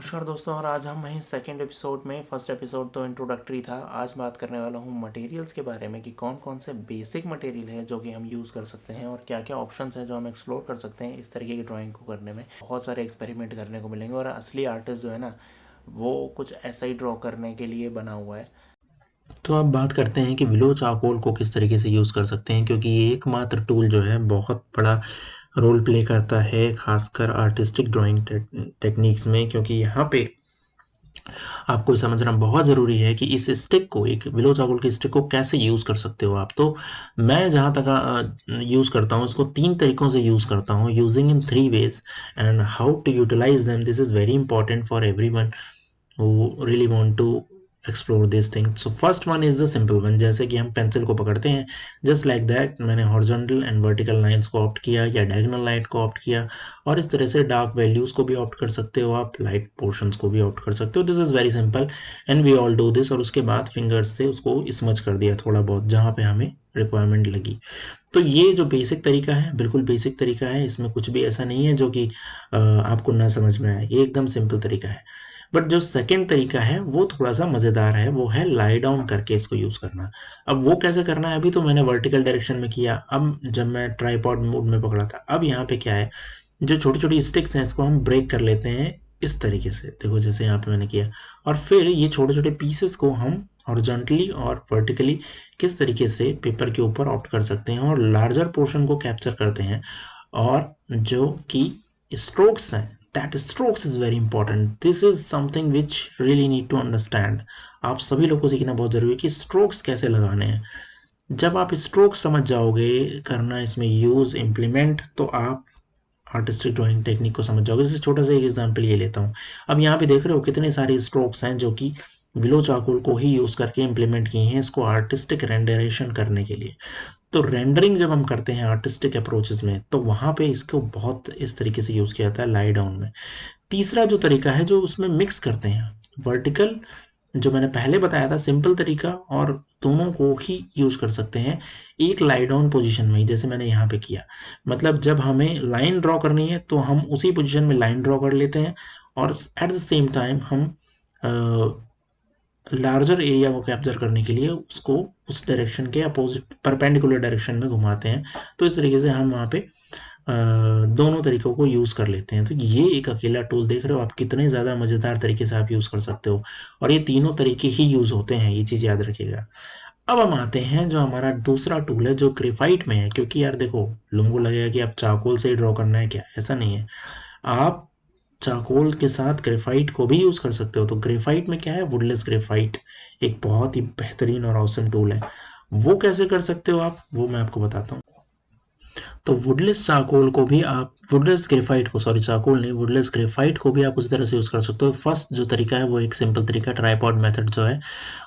नमस्कार दोस्तों। और आज हम हैं सेकंड एपिसोड में। फर्स्ट एपिसोड तो इंट्रोडक्टरी था। आज बात करने वाला हूँ मटेरियल्स के बारे में कि कौन कौन से बेसिक मटेरियल है जो कि हम यूज़ कर सकते हैं और क्या क्या ऑप्शंस हैं जो हम एक्सप्लोर कर सकते हैं इस तरीके की ड्राइंग को करने में। बहुत सारे एक्सपेरिमेंट करने को मिलेंगे और असली आर्टिस्ट जो है ना, वो कुछ ऐसा ही ड्रॉ करने के लिए बना हुआ है। तो अब बात करते हैं कि विलो चारकोल को किस तरीके से यूज़ कर सकते हैं, क्योंकि ये एकमात्र टूल जो है बहुत बड़ा रोल प्ले करता है, खासकर आर्टिस्टिक ड्राइंग टेक्निक्स में। क्योंकि यहाँ पे आपको ये समझना बहुत ज़रूरी है कि इस स्टिक को, एक विलो चारकोल की स्टिक को कैसे यूज़ कर सकते हो आप। तो मैं जहाँ तक यूज़ करता हूँ, इसको 3 तरीकों से यूज़ करता हूँ, using in 3 ways. And how to utilise them, this is very important for everyone who really want to explore this thing. So first one is the simple one, जैसे कि हम पेंसिल को पकड़ते हैं, just like that मैंने horizontal and vertical lines को opt किया या diagonal line को ऑप्ट किया, और इस तरह से डार्क वैल्यूज़ को भी ऑप्ट कर सकते हो आप, लाइट पोर्शंस को भी ऑप्ट कर सकते हो। This is very simple and we all do this. और उसके बाद फिंगर्स से उसको स्मच कर दिया थोड़ा बहुत जहाँ पे हमें रिक्वायरमेंट लगी। तो ये जो बेसिक तरीका है, बिल्कुल बेसिक तरीका है, इसमें कुछ भी ऐसा नहीं है जो कि आपको ना समझ में आए, ये एकदम सिंपल तरीका है। बट जो सेकंड तरीका है वो थोड़ा सा मज़ेदार है, वो है लाई डाउन करके इसको यूज़ करना। अब वो कैसे करना है, अभी तो मैंने वर्टिकल डायरेक्शन में किया, अब जब मैं ट्राइपॉड मोड में पकड़ा था, अब यहाँ पे क्या है, जो छोटी छोटी स्टिक्स हैं इसको हम ब्रेक कर लेते हैं इस तरीके से, देखो जैसे यहाँ पे मैंने किया। और फिर ये छोटे छोटे पीसेस को हम हॉरिजॉन्टली और वर्टिकली किस तरीके से पेपर के ऊपर ऑप्ट कर सकते हैं और लार्जर पोर्शन को कैप्चर करते हैं। और जो कि स्ट्रोक्स हैं, that strokes is very important, this is something which really need to understand। आप सभी लोग को सीखना बहुत ज़रूरी है कि स्ट्रोक्स कैसे लगाने हैं। जब आप स्ट्रोक्स समझ जाओगे करना इसमें यूज़ इम्प्लीमेंट, तो आप आर्टिस्टिक ड्राइंग टेक्निक को समझ जाओगे। जैसे छोटा सा एक एग्जांपल ये लेता हूँ। अब यहाँ पे देख रहे हो कितने सारे स्ट्रोक्स हैं जो कि विलो चारकोल को ही यूज़ करके इम्प्लीमेंट किए हैं इसको आर्टिस्टिक रेंडरेशन करने के लिए। तो रेंडरिंग जब हम करते हैं आर्टिस्टिक अप्रोचेस में, तो वहाँ पे इसको बहुत इस तरीके से यूज़ किया जाता है लाई डाउन में। तीसरा जो तरीका है जो उसमें मिक्स करते हैं वर्टिकल, जो मैंने पहले बताया था सिंपल तरीका, और दोनों को ही यूज़ कर सकते हैं एक लाई डाउन पोजीशन में ही, जैसे मैंने यहाँ पे किया। मतलब जब हमें लाइन ड्रॉ करनी है तो हम उसी पोजीशन में लाइन ड्रॉ कर लेते हैं, और एट द सेम टाइम हम लार्जर एरिया को कैप्चर करने के लिए उसको उस डायरेक्शन के अपोजिट परपेंडिकुलर डायरेक्शन में घुमाते हैं। तो इस तरीके से हम वहाँ पे दोनों तरीकों को यूज़ कर लेते हैं। तो ये एक अकेला टूल देख रहे हो आप, कितने ज़्यादा मज़ेदार तरीके से आप यूज़ कर सकते हो, और ये तीनों तरीके ही यूज़ होते हैं, ये चीज़ याद रखिएगा। अब हम आते हैं जो हमारा दूसरा टूल है जो ग्रेफाइट में है। क्योंकि यार देखो, लोगों को लगेगा कि आप चारकोल से ही ड्रॉ करना है क्या, ऐसा नहीं है। आप चारकोल के साथ ग्रेफाइट को भी यूज़ कर सकते हो। तो ग्रेफाइट में क्या है, वुडलेस ग्रेफाइट एक बहुत ही बेहतरीन और ऑसम टूल है। वो कैसे कर सकते हो आप, वो मैं आपको बताता हूँ। तो वुडलेस चारकोल को भी आप, वुडलेस ग्रेफाइट को, सॉरी चारकोल नहीं, वुडलेस ग्रेफाइट को भी आप उसी तरह से यूज़ कर सकते हो। फर्स्ट जो तरीका है वो एक सिंपल तरीका, ट्राइपॉड मेथड जो है,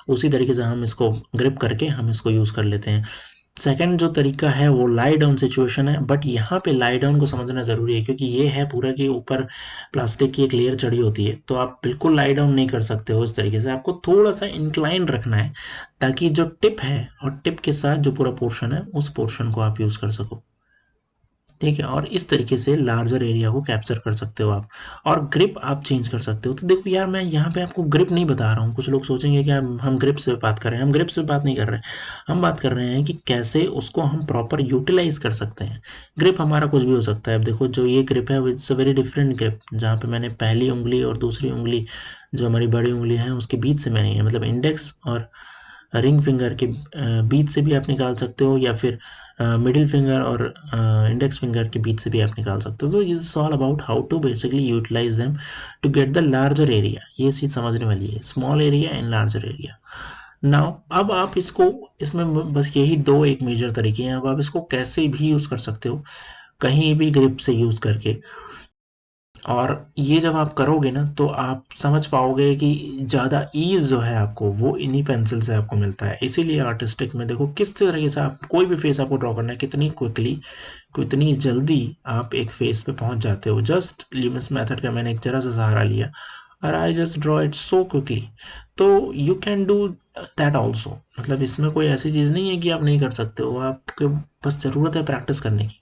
उसी तरीके से हम इसको ग्रिप करके हम इसको यूज़ कर लेते हैं। सेकंड जो तरीका है वो लाई डाउन सिचुएशन है, बट यहाँ पे लाई डाउन को समझना ज़रूरी है, क्योंकि ये है पूरा के ऊपर प्लास्टिक की एक लेयर चढ़ी होती है, तो आप बिल्कुल लाई डाउन नहीं कर सकते हो इस तरीके से। आपको थोड़ा सा इंक्लाइन रखना है ताकि जो टिप है और टिप के साथ जो पूरा पोर्शन है उस पोर्शन को आप यूज़ कर सको, ठीक है। और इस तरीके से लार्जर एरिया को कैप्चर कर सकते हो आप, और ग्रिप आप चेंज कर सकते हो। तो देखो यार, मैं यहाँ पे आपको ग्रिप नहीं बता रहा हूँ, कुछ लोग सोचेंगे कि हम ग्रिप से बात कर रहे हैं, हम ग्रिप से बात नहीं कर रहे हैं। हम बात कर रहे हैं कि कैसे उसको हम प्रॉपर यूटिलाइज कर सकते हैं। ग्रिप हमारा कुछ भी हो सकता है। अब देखो जो ये ग्रिप है it's a very different grip, जहाँ पे मैंने पहली उंगली और दूसरी उंगली, जो हमारी बड़ी उंगली है उसके बीच से मैंने, मतलब इंडेक्स और रिंग फिंगर के बीच से भी आप निकाल सकते हो, या फिर मिडिल फिंगर और इंडेक्स फिंगर के बीच से भी आप निकाल सकते हो। तो it's all about how to basically utilise them to get the larger area. ये चीज़ समझने वाली है, small area and larger area. Now अब आप इसको, इसमें बस यही दो एक मेजर तरीके हैं। अब आप इसको कैसे भी यूज़ कर सकते हो, कहीं भी ग्रिप से यूज़ करके। और ये जब आप करोगे ना तो आप समझ पाओगे कि ज़्यादा ईज़ जो है आपको वो इन्हीं पेंसिल से आपको मिलता है। इसीलिए आर्टिस्टिक में देखो किस तरीके से आप कोई भी फेस आपको ड्रॉ करना है, कितनी क्विकली, कितनी जल्दी आप एक फेस पे पहुंच जाते हो। जस्ट लिमस मेथड का मैंने एक जरा सा सहारा लिया और I just draw it so quickly. तो you can do that also. मतलब इसमें कोई ऐसी चीज़ नहीं है कि आप नहीं कर सकते हो, आपके बस ज़रूरत है प्रैक्टिस करने की।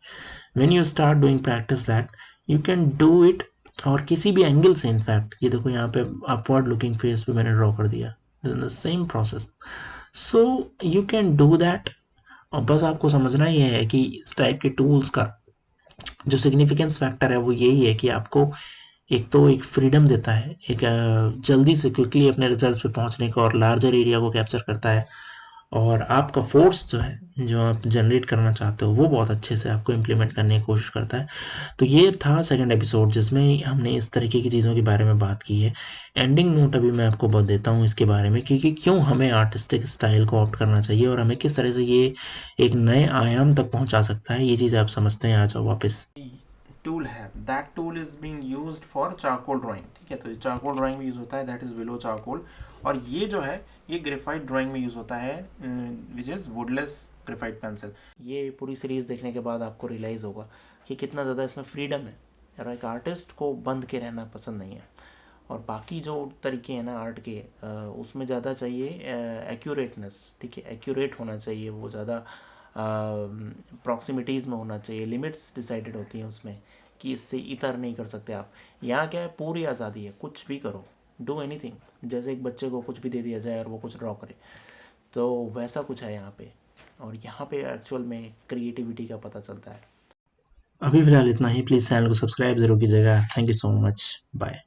When you start doing practice that, you can do it और किसी भी एंगल से, इनफैक्ट ये देखो यहाँ पे अपवर्ड लुकिंग फेस भी मैंने ड्रॉ कर दिया, the same process. So you can do that. और बस आपको समझना ही है कि इस टाइप के टूल्स का जो सिग्निफिकेंस फैक्टर है वो यही है कि आपको एक तो एक फ्रीडम देता है, एक जल्दी से क्विकली अपने रिजल्ट पे पहुंचने का, और लार्जर एरिया को कैप्चर करता है। और आपका फोर्स जो है, जो आप जनरेट करना चाहते हो, वो बहुत अच्छे से आपको इम्प्लीमेंट करने की कोशिश करता है। तो ये था सेकंड एपिसोड जिसमें हमने इस तरीके की चीज़ों के बारे में बात की है। एंडिंग नोट अभी मैं आपको बहुत देता हूँ इसके बारे में, क्योंकि क्यों हमें आर्टिस्टिक स्टाइल को ऑप्ट करना चाहिए और हमें किस तरह से ये एक नए आयाम तक पहुंचा सकता है, ये चीज़ आप समझते हैं। आ जाओ वापस। टूल है, that tool is being used for charcoal drawing. ठीक है, तो ये चारकोल ड्राइंग में यूज़ होता है, दैट इज़ विलो चारकोल। और ये जो है ये ग्रेफाइट ड्राइंग में यूज़ होता है, which is woodless graphite pencil. ये पूरी सीरीज़ देखने के बाद आपको रियलाइज़ होगा कि कितना ज़्यादा इसमें फ्रीडम है, और एक आर्टिस्ट को बंद के रहना पसंद नहीं है। और बाकी जो तरीके हैं ना आर्ट के, उसमें ज़्यादा चाहिए एक्यूरेटनेस। ठीक है, एक्यूरेट होना चाहिए, वो ज़्यादा प्रॉक्सिमिटीज़ में होना चाहिए, लिमिट्स डिसाइडेड होती हैं उसमें कि इससे इतर नहीं कर सकते आप। यहाँ क्या है, पूरी आज़ादी है, कुछ भी करो, डू एनीथिंग। जैसे एक बच्चे को कुछ भी दे दिया जाए और वो कुछ ड्रॉ करे, तो वैसा कुछ है यहाँ पे। और यहाँ पे एक्चुअल में क्रिएटिविटी का पता चलता है। अभी फिलहाल इतना ही। प्लीज़ चैनल को सब्सक्राइब ज़रूर कीजिएगा। Thank you so much. Bye.